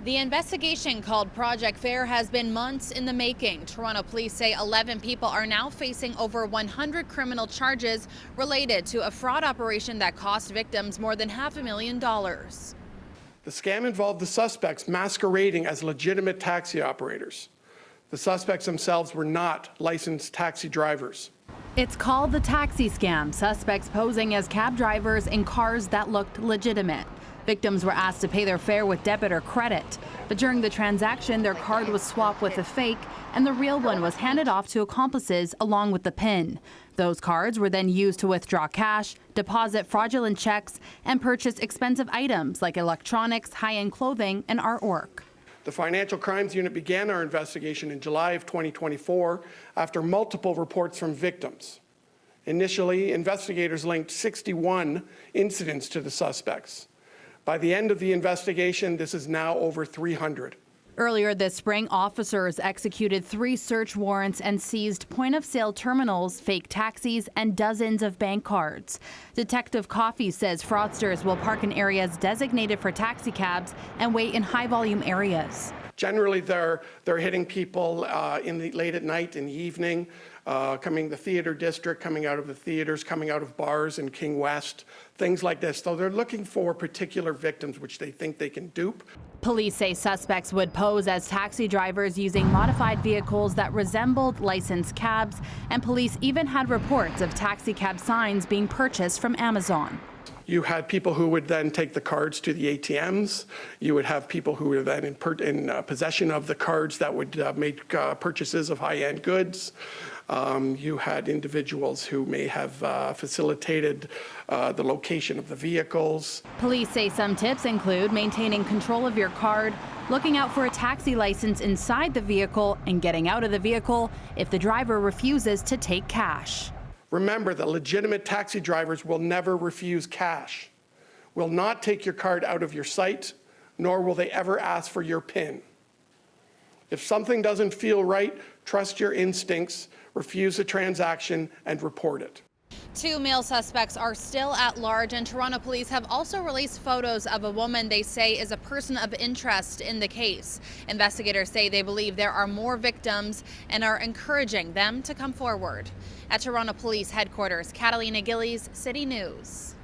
The investigation, called Project Fair, has been months in the making. Toronto police say 11 people are now facing over 100 criminal charges related to a fraud operation that cost victims more than $500,000. The scam involved the suspects masquerading as legitimate taxi operators. The suspects themselves were not licensed taxi drivers. It's called the taxi scam, suspects posing as cab drivers in cars that looked legitimate. Victims were asked to pay their fare with debit or credit, but during the transaction, their card was swapped with a fake, and the real one was handed off to accomplices along with the PIN. Those cards were then used to withdraw cash, deposit fraudulent checks, and purchase expensive items like electronics, high-end clothing, and artwork. The Financial Crimes Unit began our investigation in July of 2024 after multiple reports from victims. Initially, investigators linked 61 incidents to the suspects. By the end of the investigation, this is now over 300. Earlier this spring, officers executed 3 search warrants and seized point-of-sale terminals, fake taxis, and dozens of bank cards. Detective Coffey says fraudsters will park in areas designated for taxi cabs and wait in high-volume areas. Generally, they're hitting people late at night, in the evening, coming the theater district, coming out of the theaters, coming out of bars in King West, things like this. So they're looking for particular victims which they think they can dupe. Police say suspects would pose as taxi drivers using modified vehicles that resembled licensed cabs, and police even had reports of taxi cab signs being purchased from Amazon. You had people who would then take the cards to the ATMs. You would have people who were then in possession of the cards that would make purchases of high-end goods. You had individuals who may have facilitated the location of the vehicles. Police say some tips include maintaining control of your card, looking out for a taxi license inside the vehicle, and getting out of the vehicle if the driver refuses to take cash. Remember that legitimate taxi drivers will never refuse cash, will not take your card out of your sight, nor will they ever ask for your PIN. If something doesn't feel right, trust your instincts, refuse a transaction, and report it. 2 male suspects are still at large, and Toronto police have also released photos of a woman they say is a person of interest in the case. Investigators say they believe there are more victims and are encouraging them to come forward. At Toronto Police Headquarters, Catalina Gillies, City News.